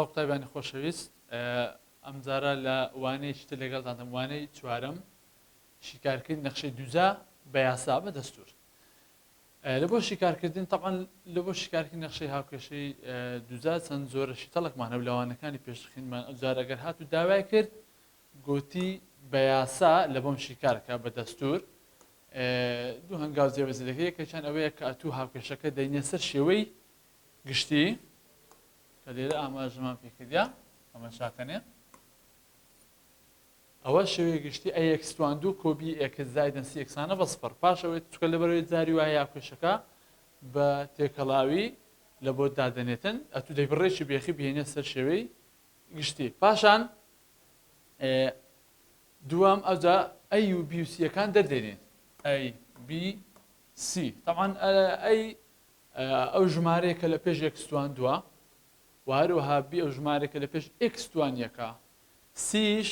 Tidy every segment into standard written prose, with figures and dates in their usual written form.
سەڵاو قوتابیانی خۆشەویست ئەمجارە لە وانەی شتە لەگەڵتانم وانەی چوارەم شیکارکردن نەخشەی دووزا بە یاسا بە دەستور لە بۆ شیکارکردن طبعا لە بۆ شیکارکردن نەخشەی هاوکێشەی دووزا چەند زۆرەشی تەڵکمانە و لەوانەکانی پێشخینمان ئەوجار ئەگەر هاتو داوای کرد گوتی بە یاسا لە بۆم شیکارکە بە دەستور دوو هەنگاو جێبەجێەکە یەکێکیان ئەوەیە کە ئەتوو هاوکێشەکە دەینێ سەر شێوەی گشتی کە لێرە ئاماژەمان پێکردیا ئەمە چاکەنێ ئەوە شێوەیە گشتی ئەیەکستواندوو کۆبی ئێکس زایدەن سی یەکسانە بە سپەر پاش ئەوەی چکە لەبەرەوەی جاری وایە هاوکێشەکە بە تێکەڵاوی لە بۆ دادەنێتن ئەتوو دەیبڕێکی بێخی بهێنێت سەر شێوەی گشتی پاشان دووەم ئەوجا ئەی و بی و سیەکان دەردێنێت ئەی بی سی طبعا ئەی ئەو ژمارەیەکە لە پێش یەکستواندووە و هەروەها بی ئەو ژمارەیەکە لە پێش ئێکستوانیەکە سیش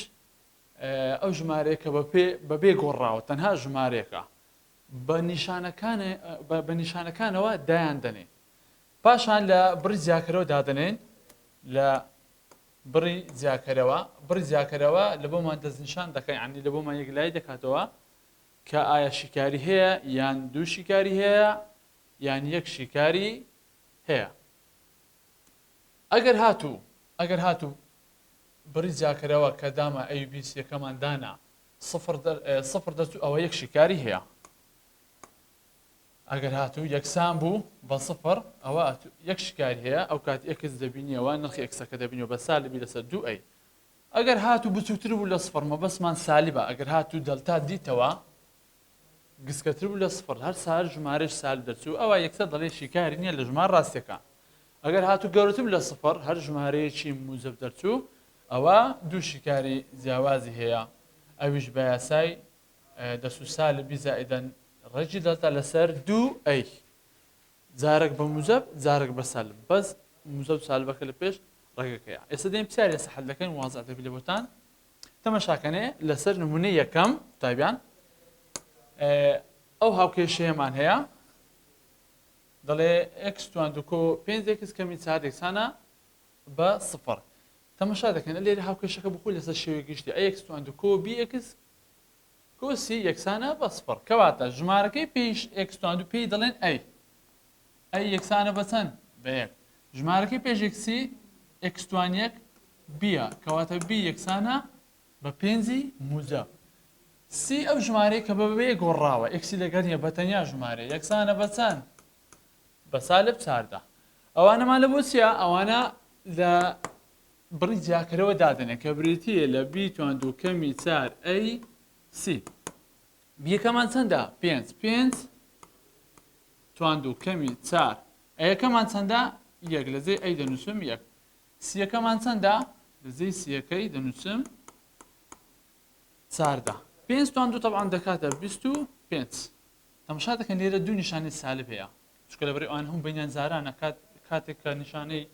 ئەو ژمارەیەکە بەبێ گۆڕاوە تەنها ژمارەیەکە بە نیشانەکانەوە دایان دەنێ پاشان لە بڕی زیاکەرەوە دادەنێن لە بڕی زیاکەرەوە لە بۆمان دەستنیشان دەکەن عنی لە بۆمان یەکلای دەکاتەوە کە ئایا شیکاری هەیە یان دوو شیکاری هەیە یان یەک شیکاری هەیە ئەگەر هاتوو بڕی زیاکەرەوە کە دامە ئەیبیسیەکەمان دانا سفر دەچوو ئەوە یەک شیکاری هەیە ئەگەر هاتوو یەکسان بوو بە سفر ئەوە یەک شیکاری هەیە ئەو کات ئێکس دەبینیەوە نرخی ئێکسەکە دەبینەوە بە سالبی لەسەر دوو ئەی ئەگەر هاتوو بچووتر بوو لە سفر مەبەسمان سالیبە ئەگەر هاتوو دەلتا دیتەوە گسکەتر بوو لە سفر هەر سار ژمارەش سالب دەچوو ئەوە یەکسەر دەڵێ شیکاری نییە لە ژمار ڕاستیەکە ئەگەر هاتوو گەورەتر لە سفر هەر ژمارەیەکی موزەب دەرچوو ئەوە دوو شیکاری جیاوازی هەیە ئەویش بە یاسای دەسوو سالبی زائیدەن ڕێجی دەڵتا لەسەر دوو ئەی جارێک بە موزەب جارێک بە سالب بەس موزەب سالبەکە لە پێش ڕێگەکەیە ئێستا دەیم پرسیارە سەحەل دەکەین وازع دەبی لە بۆتان تەماشاکەنێ لەسەر نمونەی یەکەم قوتابیان ئەو هاوکێشەیەمان هەیە دەڵێ ئێکس تواندوکۆ 5 ئێکس کەمی 4 یەکسانە بە سفر تەماشا دەکەن لێرە هاوکێشەکە بخۆی لەسەر شێوەی گشتی ئەکس تواندوکۆ بی ئێکس کۆسی یەکسانە بە سفر کەواتە ژمارەکەی پێش ئێکس تواندو پێی دەڵێن ئەی یەکسانە بە چەند بە یەک ژمارەکەی پێش ئێکسی ئێکس توانیەک بیە کەواتە بی یەکسانە بە پێنجی موزە سی ئەو ژمارەیە کە بەبێ گۆڕاوە ئێکسی لەگەڵ نیە بە تەنیا ژمارە یەکسانە بە چەند بە سالب 4 ئەوانەمان لە بۆ چیە ئەوانە لە بڕی جیاکەرەوە دادنێ کە بریتیە لە بی تواندوو کەمی 4 ئەی سی بیەکەمان چەندە 5 تواندوو کەمی 4 ئەیەکەمان چەندە یەک لەجێ ئەی دەنووسم یەک سیەکەمان چەندە لەجێی سیەکەی دەنووسم 4 5 تواندوو طبعا دەکاتە 25 تەماشا دەکەن لێرە دوو نیشانەی سالب هەیە چکە لەبەرەوەی ئەوان هەموو بەینیان زارانە کاتێک کە نیشانەی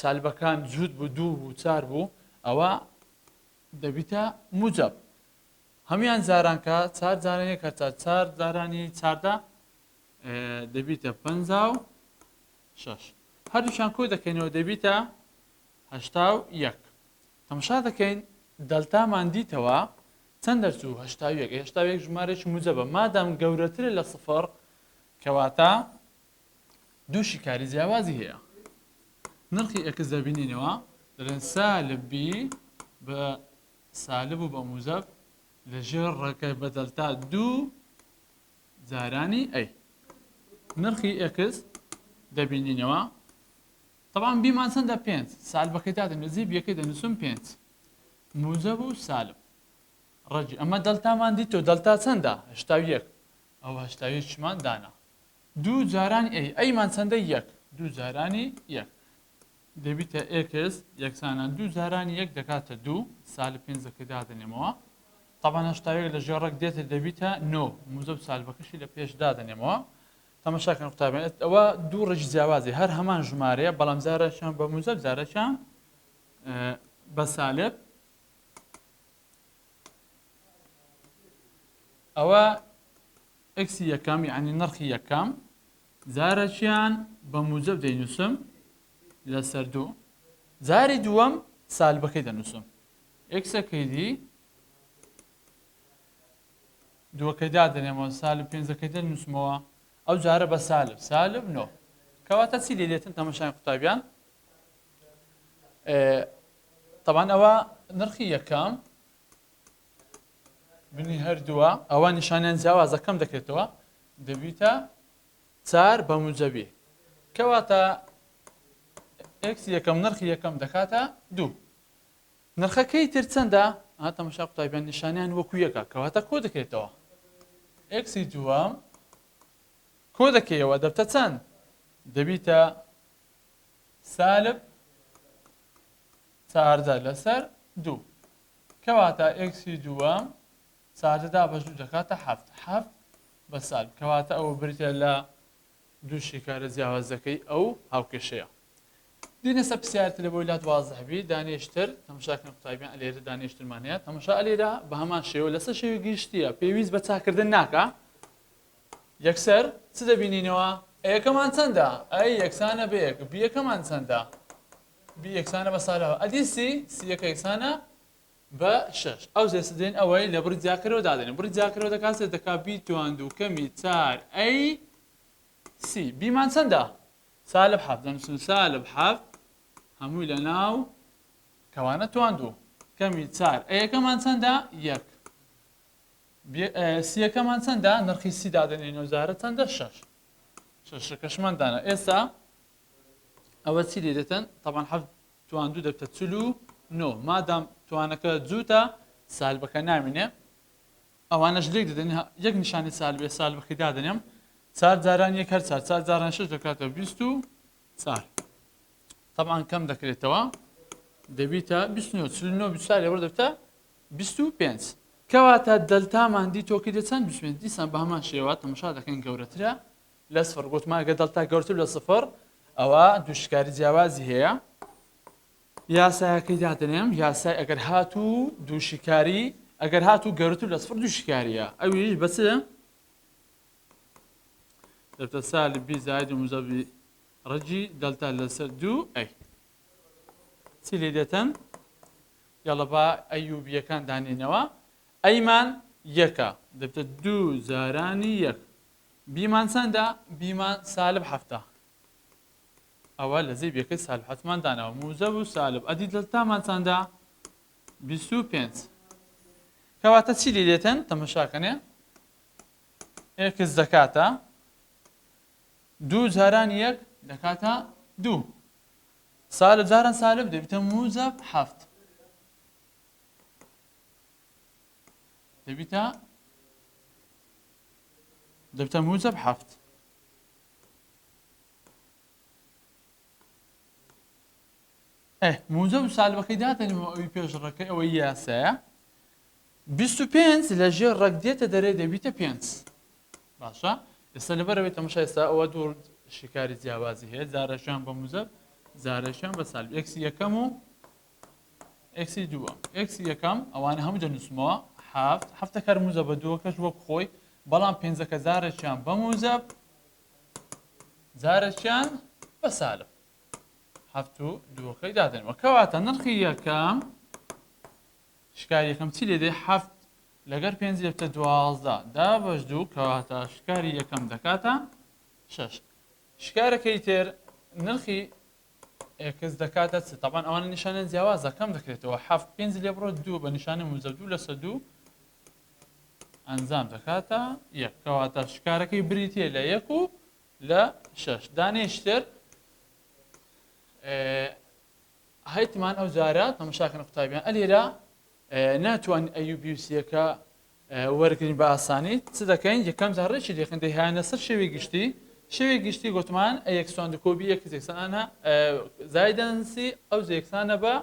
سالبەکان جوود بوو 2 بوو 4 بوو ئەوە دەبیتە موجب هەمیان زارانکە 4 جارانەیە کە 4 جارانی 4 دەبیتە 56 هەردووشان کۆ دەکەینەوە دەبیتە 81 تەماشا دەکەین دەلتامان دیتەوە چەند دەرچوو 81 ژمارەی موجبە مادام گەورەترە لە سفر کەواتە دوو شیکاری جیاوازی هەیە نرخی ئێکس دەبینینەوە دەڵێن سالب بی بە سالب و بە موزەب لەژێر ڕێگەی بە دەلتا دوو جارانی ئەی نرخی ئێکس دەبینینەوە طبعا بیمان چەندە 5 سالبەکەی دادەن لەجێ بیەکەی دەنووسم 5 موزەب و سالب ڕەجی ئەمە دەلتامان دیتۆ دەلتا چەندە 81 ئەو 81مان دانا دوو جارانی ئەیمان چەندە یەک دوو جارانی یەک دەبیتە ئێکس یەکسانە دوو جارانی یەک دەکاتە دوو سالب 5ەکە دادەنێمەوە طبعا 81 لە ژێڕێک دێتە دەبیتە 9 موزەب سالبەکەشی لە پێش دادەنێمەوە تەماشاکەن قوتابیان ئەوە دوو ڕێژی جیاوازی هەر هەمان ژمارەیە بەڵام جارەشان بە موزەب جارەشان بە سالب ئەوە ئەکسی یەکەم یعنی نرخی یەکەم جارەکیان بە موجب دەینووسم لەسەر دوو جاری دووەم سالبەکەی دەنووسم ئێکسەکەی دی دووەکەی دادەنێمەوە سالب پێنجەکەی دەنووسمەوە ئەو جارە بە سالب نۆ کەواتە چی لێ دێتن تەماشای قوتابیان طبعا ئەوە نرخی یەکەم بنی هەردووە ئەوە نیشانیان جیاوازەکەم دەکرێتەوە دەبیتە 4 بە موجەبی کەواتە ئێکس یەکەم نرخی یەکەم دەکاتە 2 نرخەکەی تر چەندە تەماشا قوتابیان نیشانیان وەکو یەکە کەواتە کۆ دەکرێتەوە ئێکسی دووەم کۆ دەکەیەوە دەبتە چەند دەبیتە سالب 14 لەسەر 2 کەواتە ئێکسی دووەم 14 بە 2 دەکاتە 7 بە سالب کەواتە ئەوە بریتە لە دوو شیکارە جیاوازەکەی ئەو هاوکێشەیە دینە سە پرسیارەتە لە بۆی لا دوازدەبی دانیشتر تەماشاکردن قوتابیان ئەلێرە دانیشتمانەیە تەماشا ئەلێرە بە هەمان شێوە لەسەر شێوی گشتیە پێویست بە چاکردن ناکە یەکسەر چ دەبینینەوە ئەیەکەمان چەندە ئەی یەکسانە بە یەک بیەکەمان چەندە بی یەکسانە بە سالەوە ئەدی سی یەکە یەکسانە بە 6 ئەو زێسە دێن ئەوەی لە بڕی جیاکەرەوە دادێنێن بڕی جیاکەرەوە دەکاتێت دەکا بی توانند و کەمی 4 ئەی سی بیمان چەندە سالب 7 دەنووسن سالب 7 هەمووی لە ناو کەوانە تواند و کەمی 4 ئەیەکەمان چەندە یەک سیەکەمان چەندە نرخی سی دادێنێنەوە جارە چەندە 6 شەشەکەشماندانە ئێستا ئەوە چی لێ دێتن طبعا 7 توان دوو دەبتە 49 مادام توانەکە جووتە سالبەکە نامینێ ئەوانەش لێک دەدەن یەک نیشانی سالبێ سالبەکەی دادەنێم 4 جاران یەک هەر 4 جاران 6 دەکاتە 24 طبعا کەم دەکرێتەوە دەبیتە 29 49 24 لێوە دەبتە 25 کەواتە دەلتامان دیتۆکی دەچەند 25 دیسان بە هەمان شێوە تەماشا دەکەن گەورەترە لە سفر گوتمان ئەگە دەلتا گەورەتر لە سفر ئەوە دووشکاری جیاوازی هەیە یاسایەکەی دادەنێم یاسای ئەگەر هاتوو دووشکاری ئەگەر هاتوو گەورەتر لە سفر دووشکاریە ئەویش بەچ دەبتە سالب بی زائد موجەبی ڕەجی دەلتا لەسەر 2 ئەی چی لێ دێتن یاڵە با ئەیوبیەکان دانێنەوە ئەیمان یەکە دەبتە 2 زارانی یەک بیمان چەندە بیمان سالب 7 ئەوە لە زەی بێکەی سالب 7مان دانەوە موجەب و سالب ئەدی دڵتامان چەندە 25 کەواتە چی لێ دێتن تەماشاکەنێ ئێکس دەکاتە 2 جاران یەک دەکاتە 2 سالب جاران سالب دەبێتە موجەب 7 دەبێتە موجەب 7 موجەب و سالبەکەی داتەنێمەوە ئەوی پێشڕەکەی ئەوەی یاسایە 25 لە ژێر ڕەگ دێتە دەرێ دەبیتە 5 باشە ئێستا لەبەرەوەی تەماشا ئێستا ئەوە دوو شیکاری جیاوازی هەیە جارەشیان بە موجەب جارەشیان بە سالب ئێکسی یەکەم و ئێکسی دووەم ئێکسی یەکەم ئەوانە هەموو دەنووسمەوە 7 کار موجەب بە دووەکەش وەک خۆی بەڵام پێنجەکە جارەشیان بە موجەب جارەشیان بە سالب 7 و دووەکەی دادەنەوە کەواتە نرخی یەکەم شکاری یەکەم چی لێ دێ 7 لەگەر 5 دەبتە 12 دا بەش 2 کەواتە شکاری یەکەم دەکاتە 6 شکارەکەی تر نرخی ئێکس دەکاتە چ طبعا ئەوانە نیشانیان جیاوازە کەم دەکرێتەوە 7 5 لێ بڕۆ 2 بە نیشانی موجەب 2 لەسەر 2 ئەنجام دەکاتە یەک کەواتە شکارەکەی بریتیە لە 1 و لە 6 دانیشتر هەیتمان ئەو جارە تەماشاکەن قوتابیان ئەلێرە ناتوان ئەیوبیوسیەکە وەرگین بە ئاسانی چ دەکەین یەکەم جارڕێکی دێخن دەیهانە سەر شێوی گشتی شێوی گشتی گوتمان ئەیەکسان کۆبی یەک یەکسانە زایدەنسی ئەو یەکسانە بە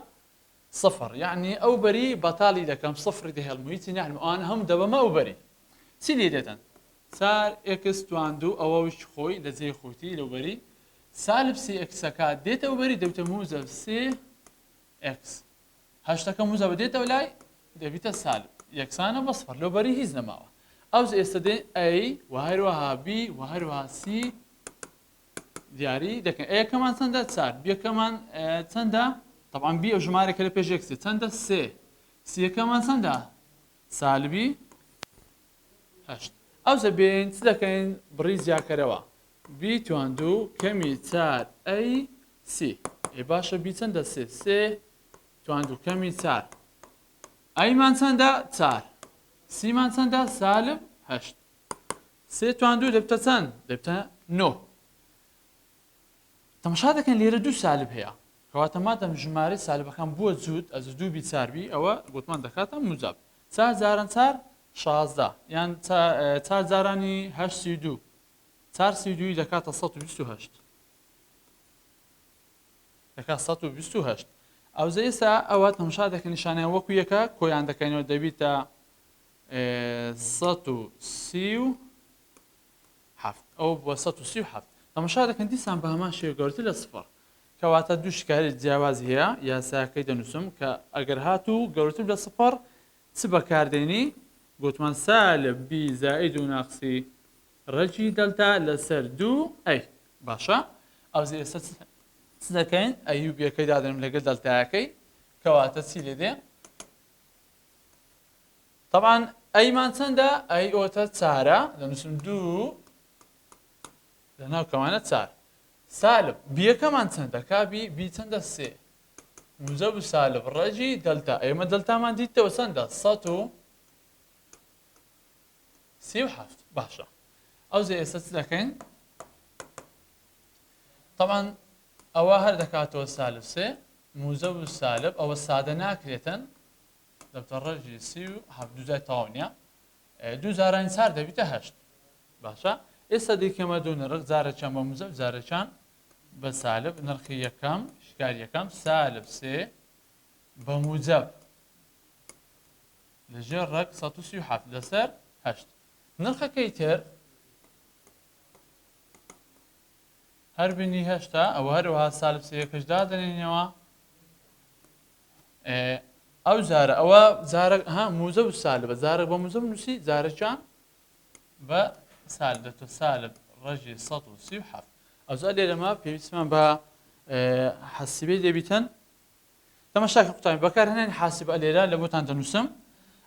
صفر یعنی ئەو بەری بەتاڵی دەکەم صفری دەهێڵمویی نعلم ئەوان هەم دەبەمە ئەو بەری چی لێ دێتن سار ئێکس تواندوو ئەوەش خۆی لە جێ خۆتی لەو بەری سالب سی ئەکسەکە دێتەوە بەری دەبتە موجەب سێ ئەکس هەشتەکە موجەب دێتەوە لای دەبیتە سالب یەکسانە بە سفر لەو بەری هیچ نەماوە ئەو ئێستا دێ ئەی و هەروەها بی و هەروەها سی دیاری دەکەن ئەیەکەمان چەندە 4 بیەکەمان چەندە طبعا بي او ژمارە کە لە پێش یەکسێ چەندە سێ سیەکەمان چەندە سالبی هەشت ئەو زەبێن چ دەکەین بڕی زیاکەرەوە بی تواندوو کەمی چار ئەی سی ئێ باشە بی چەندە سێ سێ تواندوو کەمی چار ئەیمان چەندە چار سیمان چەندە سالب هەشت سێ تواندوو دەبتە چەند دەبتە نۆ تەماشا دەکەن لێرە دوو سالب هەیە کەواتە مادەم ژمارەی سالبەکان بووە جووت ئەز دوو بی چاربی ئەوە گوتمان دەکاتە موجب چار جاران چار شازدە یان چار جارانی هەشت سی دوو چار سی دووی دەکاتە 128 دەکات 128 ئەو ئێستا ئەوە تەماشا دەکەن نیشانیان وەکو یەکە کۆیان دەکەینەوە دەبیتە 137 ئەو بۆ 137 تەماشا دەکەن دیسان بە هەمان شێوە گەورەتر لە سفر کەواتە دوو شکاری جیاوازی هەیە یاساکەی دەنووسم کە ئەگەر هاتوو گەورەتر لە سفر چ بەکاردێنی گوتمان سالب بی زائید و ناقسی ڕەجی دەلتا لەسەر دوو ئەی باشە ئەو ئێستا چ دەکەین ئەیوبیەکەی دادەنم لەگەڵ دەلتایەکەی کەواتە چی لێ دێ طبعا ئەیمان چەندە ئەی ئۆتە چارە دەنووسم دوو لەناو کەوانە چار سالب بیەکەمان چەندە کابی بی چەندە سێ موزەب و سالب ڕەجی دەلتا ئێمە دەلتامان دیتەوە چەندە 137 باشە ئەو ئێستا چ دەکەین طبعا ئەوە هەر دەکاتەوە سالب سێ موزەب و سالب ئەوە سادە ناکرێتن دەبتە ڕەجی سی و هەفتدوزای تەواو نییە دوو زارانی چار دەبیتە هەشت باشە ئێستا دیکەمە دوو نرخ جارێکیان بە موزەب جارێکیان بە سالب نرخی یەکەم شکاری یەکەم سالب سێ بە موجب لەژێر ڕەک 137 لەسەر هەشت نرخەکەی تر هەر بینی هەشتا ئەوە هەروەها سالب سێیەکەش دادەنێنەوە ئەو زارە ئەوە زارە موزە و سالبە زارێک بە موزە نووسی زارەکیان بە سالب دەتوە سالب ڕەجی 137 ئەوزا لێرەمە پێویستمان بە حەسیبەی دەبیتن تەماشاکە قوتابی بەکارهێنانی حاسب لێرە لە بۆتان دەنووسم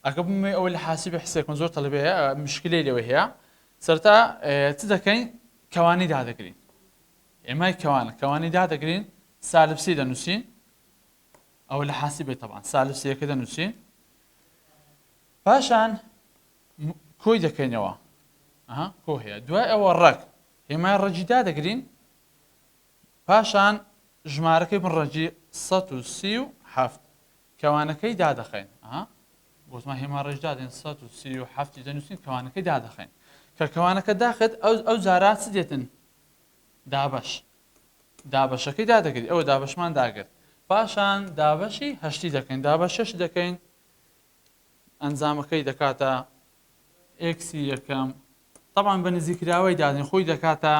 ئەگە بمێ ئەوە لە حاسب حسێکم زۆر تەڵەبێ هەیە مشکلەی لەوە هەیە سەرتا چ دەکەین کەوانی دادەگرین ئێمای کەوانی دادەگرین سالب سی دەنووسین ئەوە لە حاسبێت تەبان سالب سیەکە دەنووسین پاشان کۆی دەکەینەوە کۆ هەیە دوای ئەوە ڕەک هێمای ڕەجی دادەگرین پاشان ژمارەکەی بن ڕەجی 137 کەوانەکەی دادەخەین گوتمان هێما ڕێژ دادێن 137 دەنووسین کەوانەکەی دادەخەین کە کەوانەکە داخێت ئەو زارا چ دێتن دابەشەکەی دادەگرین ئەوە دابەشمان داگرت پاشان دابەشی هەشتی دەکەین دابەشەش دەکەین ئەنجامەکەی دەکاتە ئێکسی یەکەم طبعا بە نزیکراوەی دادن خۆی دەکاتە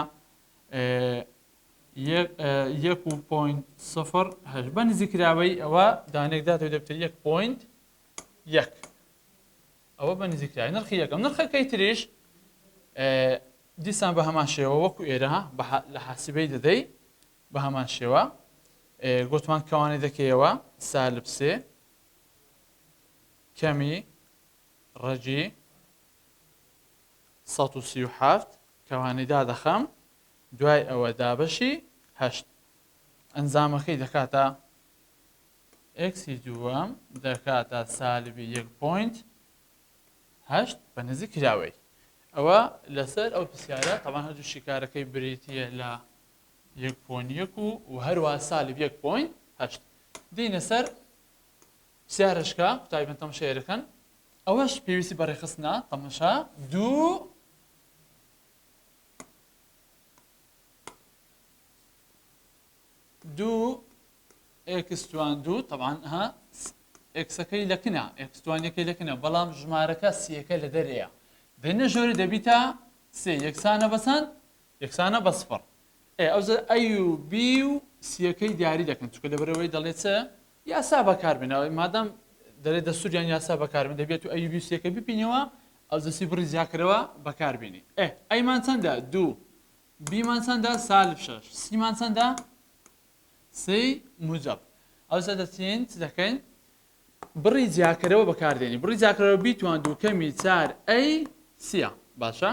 1.08 بە نزیکراوەی ئەوە دانێک داتەوە دەبتە 1.1 ئەوە بە نزیکراوی نرخی یەکەم نرخەکەی تریش دیسان بە هەمان شێوە وەکو ئێرە لە حاسبەی دەدەی بە هەمان شێوە گوتمان کەوانەی دەکەیەوە سالب سێ کەمی ڕەجی 137 کەوانەی دادەخەم دوای ئەوە دابەشی هەشت ئەنجامەکەی دەکاتە ئێکسی دووەم دەکاتە سالبی 1.8 بە نزیکراوەی ئەوە لەسەر ئەو پرسیارە تەمان هەردوو شیکارەکەی بریتیە لە 1.1 و هەروە سالب 1.8 دینە سەر پرسیارەشکە قوتابیان تەماشایەکەن ئەوەش پێویستی بەڕێخستنە تەماشا دوو ئێکستوان دوو طبعا ئێکسەکەی لەکنە ئێکستوانەکەی لەکنە بەڵام ژمارەکە سیەکە لە دەرەیە دێنە ژۆری دەبیتە سێ یەکسانە بەسەند یەکسانە بە سفر ئەو ئەی و بی و سیەکەی دیاری دەکەن چکە لەبەرەوەی دەڵێت چە یاسا بەکاربێنەوە مادەم دەرێت دەستوریان یاسا بەکاربێن دەبێت و ئەی و بی سیەکە ببینەوە ئەو دەستی بڕی زیاکەرەوە بەکاربێنی ئەیمان چەندە دوو بیمان چەندە سالب 6 سیمان چەندە سێ موجب ئەو زەدەچین چ دەکەین بڕی جیاکەرەوە بەکاردێنی بڕی جیاکەرەوە بیتوان دووکەمی 4 ئەی سیە باشە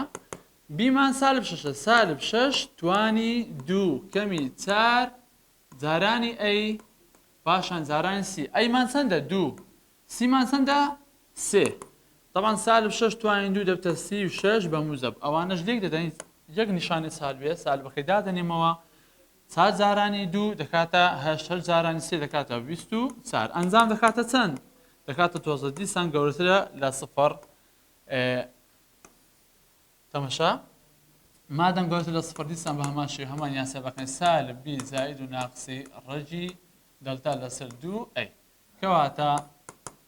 بیمان سالب 6 سالب 6 توانی دوو کەمی 4 جارانی ئەی پاشان جارانی سی ئەیمان چەندە دوو سیمان چەندە سێ طبعا سالب 6 توانین دوو دەبتە 36 بە موزەب ئەوانەش لێک دەدەین یەک نیشانی سالبێ سالبەکەی دادەنێمەوە 4 جارانی دوو دەکاتە 8 جارانی سێ دەکاتە 24 ئەنجام دەکاتە چەند دەکاتە تۆزە دیسان گەورەترە لە سفر تەمەشا مادەم گەورەتر لە سفر دیسان بە هەمان شێوە هەمان یاسابەکەی سالب بی زائید و ناقسی ڕەجی دەلتا لەسەر دوو ئەی کەواتە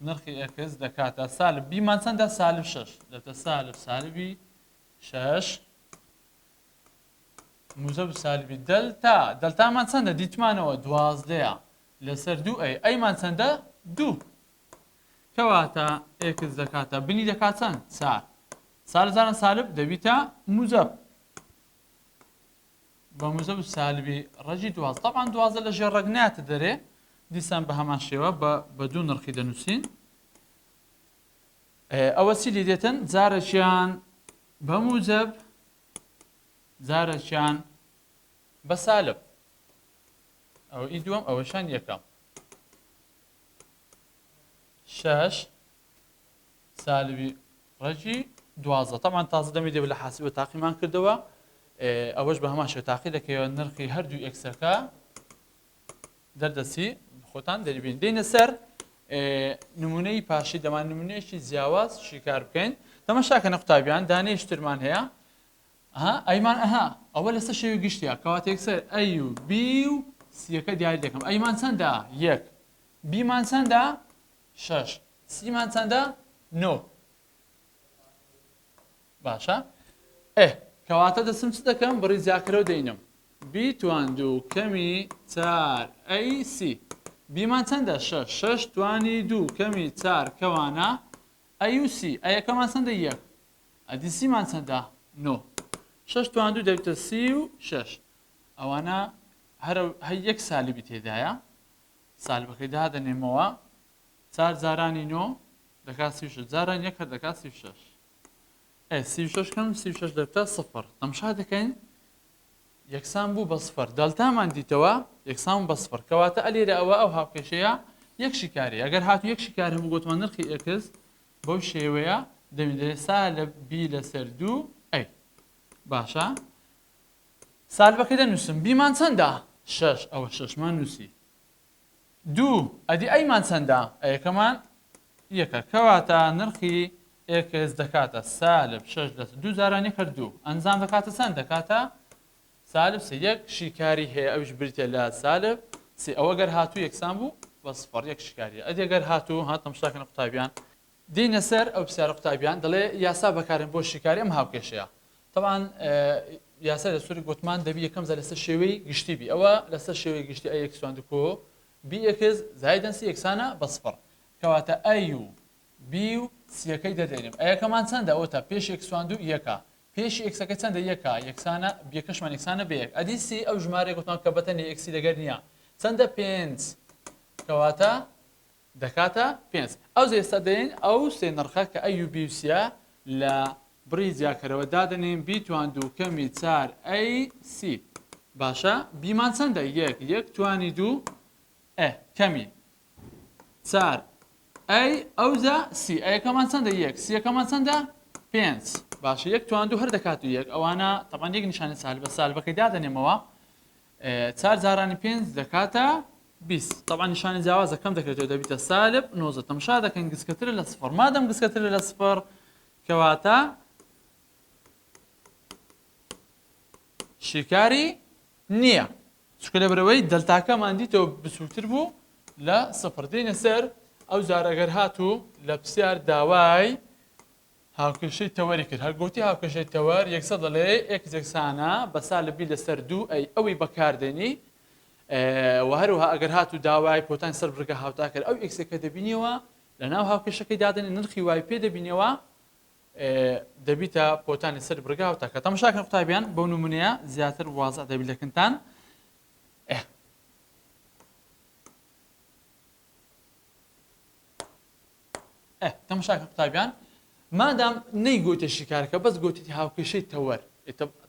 نرخی ئەکس دەکاتە سالب بیمان چەندە سالب 6 دەبتە سالب سالبی 6 موزەب سالبی دەلتامان چەندە دیتمانەوە 12 لەسەر دوو ئەیمان چەندە دوو کەواتە ئێکس دەکاتە بنی دەکات چەند 4 سالزاران سالب دەبیتە موزەب بە موزەب سالبی ڕەجی 12 طبعا 12 لە ژێر ڕەگ ناتە دەرێ دیسان بە هەمان شێوە بە دوو نرخی دەنووسین ئەوە چی لێ دێتن جارێکیان بە موزەب جارێکیان بە سالب ئەو ئی دووەم ئەوەشان یەکەم 6 سالبی ڕەجی 12 طبعا تازە دەمی دێ لە حاسبە تاقیمان کردەوە ئەوەش بە هەمان شێوە تاقی دەکەوە نرخی هەردوو ئێکسەکە دەردەچی خۆتان دەریبین دێنە سەر نمونەی پاشی دەمان نمونەیەکی جیاواز شیکار بکەین تەماشاکەنە قوتابیان دانەیەکی ترمان هەیە ئەیمان ئەوە لەسەر شێوی گشتیە کەواتە یەکسەر ئەی و بی و سیەکە دیاری دەکەم ئەیمان چەندە یەک بیمان چەندە 6 سیمان چەندە 9 باشە کەواتە دەسم چ دەکەم بڕی جیاکەرەوە دەینم بیتوان دوو کەمی 4 ئەی سی بیمان چەندە 6 توانی دوو کەمی 4 کەوانە ئەی و سی ئەیەکەمان چەندە یەک ئەدی سیمان چەندە 9 6 توان دوو دەبێتە 36 ئەوانە هەر یەک سالبی تێدایە سالبەکەی دادەنێمەوە 4 جارانی 9 دەکات 36 جاران یەک هەر دەکات 36 36 کەم 36 دەبتە سفر تەماشا دەکەین یەکسان بوو بە سفر دەلتامان دیتەوە یەکسان بە سفر کەواتە ئەلێرە ئەوە ئەو هاوکێشەیە یەک شیکاری ئەگەر هاتو یەک شیکار هەبوو گوتمان نرخی ئەکس بەو شێوەیە دەبێت سالب بی لەسەر دوو ئەی باشە سالبەکەی دەنووسم بیمان چەندە 6 ئەوە 6مان نووسی دوو ئەدی ئەیمان چەندە ئەیەکەمان یەکە کەواتە نرخی ئێکس دەکاتە سالب 6 لەسەر دوو جارانی کردوو ئەنجام دەکاتە چەند دەکاتە سالب سێ یەک شیکاری هەیە ئەوش بریتە لە سالب سێ ئەوە گەر هاتوو یەکسان بوو بە سفر یەک شیکاریە ئەدی گەر هاتوو هاتەم شتاکەنە قوتابیان دینە سەر ئەو پرسیارە قوتابیان دەڵێ یاسا بەکارن بۆ شیکاری ئەم هاوکێشەیە طبعا یاسا لە سووری گوتمان دەبی یەکەم زە لەسەر شێوەی گشتی بی ئەوە لەسەر شێوەی گشتی ئەی یەکسوان دوکۆ بی ئەکس زایدەن سی یەکسانە بە سفر کەواتە ئەی و بی و سیەکەی دەدەینم ئەیەکەمان چەندە ئەوە تا پێش یەکسوان دوو یەکە پێشی ئێکسەکە چەندە یەکە یەکسانە بیەکەشمان یەکسانە بەیەک ئەدی سی ئەو ژمارە گوتمان کە بەتەنی ئێکسی لەگەر نییە چەندە 5 کەواتە دەکاتە 5 ئەو ئێستا دەین ئەو سێ نرخە کە ئەی و بی و سیە لە بڕی جیاکەرەوە دادەنین بیتوان دوو کەمی 4 ئەی سی باشە بیمان چەندە یەک توانی دوو کەمی 4 ئەی ئەوزە سی ئەیەکەمان چەندە یەک سیەکەمان چەندە 5 باشە یەک توان دوو هەر دەکات و یەک ئەوانە تەمان یەک نیشانە سالبە سالبەکەی دادەنێمەوە 4 جارانی 5 دەکاتە 20 طبعا نیشانی جیاوازە کەم دەکرێتەوە دەبیتە سالب 90 تەماشا دەکەین گسکەترە لە سفر مادەم گسکەترە لە سفر کەواتە شیکاری نییە چکە لەبەرەوەی دەلتاکەمان دیتەوە بچووکتر بوو لە سفر دێنە سەر ئەو جارەگەر هاتوو لە پرسیار داوای هاوکێشەی تەوەری کرد هەرگوتی هاوکێشەی تەوەر یەکسە دەڵێ یەکسانە بە سالبی لەسەر دوو ئەوەی بەکاردێنی و هەروەها ئەگەر هاتوو داوای پۆتان سەر بڕگە هاوتا کرد ئەو ئێکسەکە دەبینیەوە لە ناو هاوکێشەکەی دادنی نرخی وای پێ دەبینەوە دەبیتە پۆتانی سەر بڕگە هاوتاکە تەماشاکەن قوتابیان بەو نمونەیە زیاتر وازە دەبی لەکنتان تەماشاکە قوتابیان مادام نەیگوتە شیکارەکە بەس گوتی هاوکێشەی تەوەر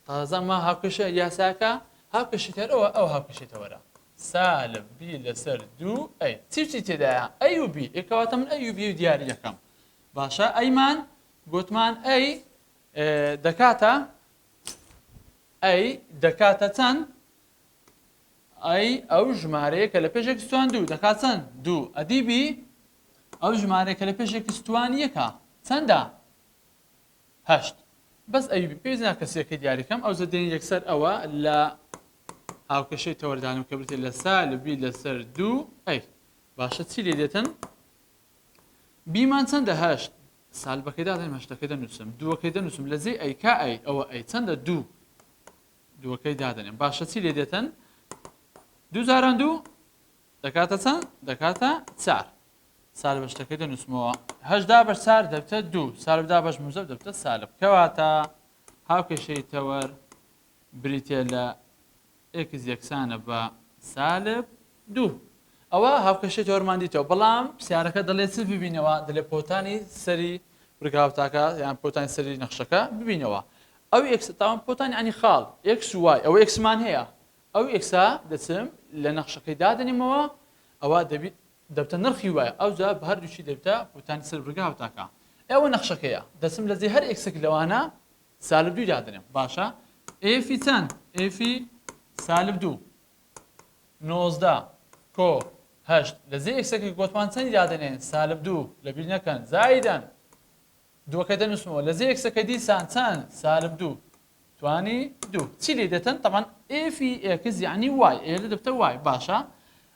تازە ما هاوکێشە یاساکە هاوکێشی تەرەوە ئەو هاوکێشی تەوەرە سالب بی لەسەر دوو ئەی چی تێدایە ئەی و بی ئێکەواتە من ئەی و بی و دیاری یەکەم باشە ئەیمان گوتمان ئەی دەکاتە چەند ئەی ئەو ژمارەیە کە لە پێشێک ستوان دوو دەکات چەند دوو ئەدیبی ئەو ژمارەیە کە لە پێشێکی ستوان یەکە چەندە هەشت بەس ئەوی پێویست ناکە کەسێکی دیاریکەم ئەو زەدەین یەکسەر ئەوە لە هاوکەشەی تەوەردانم کە بێت لە سالبی لەسەر دوو ئەی باشە چی لێ دێتن بیمان چەندە هەشت سالبەکەی دادەنیم هەشتەکەی دەنووسم دووەکەی دەنووسم لە جێی ئەیکا ئەی ئەوە ئەی چەندە دوو دووەکەی دادەنێم باشە چی لێ دێتن دوو زاران دوو دەکاتە چەند دەکاتە چار سالب هەشتەکەی دەنووسمەوە هەشدا بەش چار دەبتە دوو سالبدا بەش موزەف دەبتە سالب کەواتە هاوکێشەی تەوەر بریتێ لە ئێکس یەکسانە بە سالب دوو ئەوە هاوکەشەی تەوەرمان دیتەوە بەڵام پرسیارەکە دەڵێت چ ببینەوە دەڵێت پۆتانی سەری ورگاوتاکە یان پۆتانی سەری نەخشەکە ببینەوە ئەو ئێکس تاوان پۆتانی ئەنی خاڵ ئێکس وای ئەوە ئێکسمان هەیە ئەو ئێکسا دەچم لە نەخشەکەی دادەنیمەوە ئەوە دەبتە نرخی وایە ئەو جا بە هەردووچی دەبتە پۆتانی سەر ورگاوتاکە ئێوە نەخشەکەیە دەچم لە جێ هەر ئێکسێک لەوانە سالب دوو دادەنێم باشە ئێفی چەند ئێفی سالب دوو نۆزدە کۆ هەشت لە جێ ئێکسێکی گۆتمان چەندی دادەنێن سالب دوو لەبیر نەکەن زایدەن دووەکە دەنووسمەوە لە جێ ئێکسەکە دیسان چەند سالب دوو توانی دوو چی لێ دەتەن تەمان ئێفی ئێکس یعنی وای ئێرە دەبتە وای باشە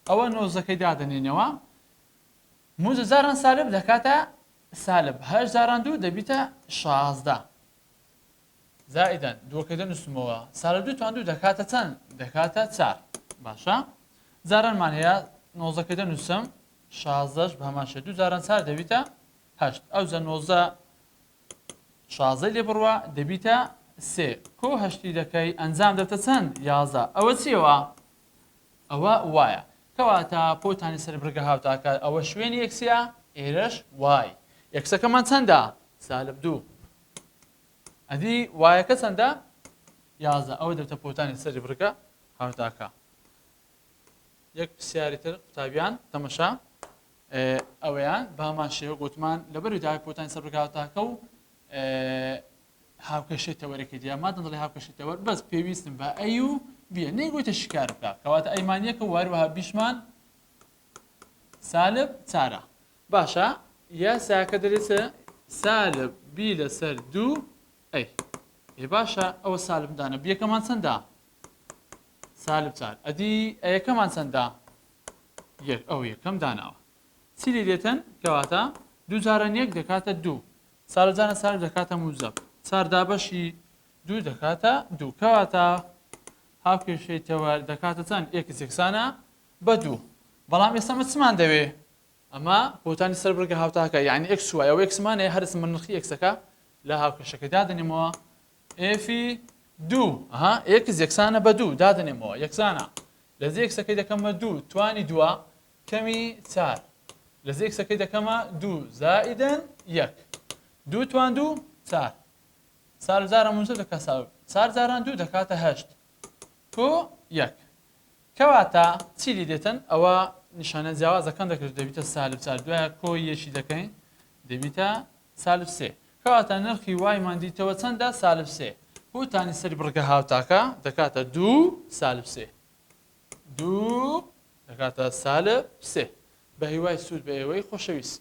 ئەوە نۆزەکەی دادەنێنەوە موزە زاران سالب دەکاتە سالب هەشت زاران دوو دەبیتە شازدە زائدەن دووەکەی دەنووسمەوە سالب دوو توان دوو دەکاتە چەند دەکاتە چار باشە زارانمان هەیە نۆزەکەی دەنووسم شازدەش بە هەماشە دوو زاران چار دەبیتە هەشت ئەو زە نۆزە شازدەی لێ بڕوە دەبیتە سێ کۆ هەشتی دەکەی ئەنجام دەبتە چەند یازدە ئەوە چیەوە ئەوە وایە کەواتە پۆتانی سەر بڕگە هاوتاکە ئەوە شوێنی ئێکسیە ئێرەش وای یەکسەکەمان چەندە سالب دوو ئەدی وایەکە چەندە یازدە ئەوە دەبتە پۆتانی سەری بڕگە هاوتاکە یەک پرسیاری تر قوتابیان تەماشا ئەوەیان بە هەمان شێوە گوتمان لەبەروی داوای پۆتانی سەر بڕگە هاوتاکە و هاوکەشەی تەوەرێکی دیار مادەم دەڵێ هاوکەشەی تەوەر بەس پێویستم بە ئەی و بیە نەیگوتە شکار بکە کەواتە ئەیمانیەکە واروەها بیشمان سالب چارە باشە یاساکە دەرێتە سالب بی لەسەر دوو ئەی باشە ئەوە سالب دانە بیەکەمان چەندە سالب چار ئەدی ئەیەکەمان چەندە ئەو یەکەم داناوە چی لێ دێتن کەواتە دوو زاران یەک دەکاتە دوو سالبجانە سالب دەکاتە موزەب چاردا بەشی دوو دەکاتە دوو کەواتە هاوکێشەی تەوەر دەکاتە چەند ئێکس یەکسانە بە دوو بەڵام ئێستا چمان دەوێ ئەمە پۆتانی سەر بڕگە هاوتاکە یعنی ئێکس وایە ئەو ئێکسمانەیە هەرسم نرخی ئێکسەکە لە هاوکێشەکە دادەنێمەوە ئێفی دوو ئێکس یەکسانە بە دوو دادەنێمەوە یەکسانە لە جێ ئێکسەکەی دەکەمە دوو توانی دووە کەمی چار لە جێ ئێکسەکەی دەکەمە دوو زائیدەن یەک دوو توان دوو چار سالب زاران موزە دەکات سالب چار زاران دوو دەکاتە هەشت کۆ یەک کەواتە چی لێ دێتن ئەوە نیشانە جیاوازەکان دەکرێت دەبیتە سالب چار دوایە کۆ یەشی دەکەین دەبیتە سالب سێ کەواتە نرخی وایمان دیتەوە چەندە سالب سێ پۆتانی سەری بڕگە هاوتاکە دەکاتە دوو سالب سێ دوو دەکاتە سالب سێ بە هیوای سوود بە ئێوەی خۆشەویست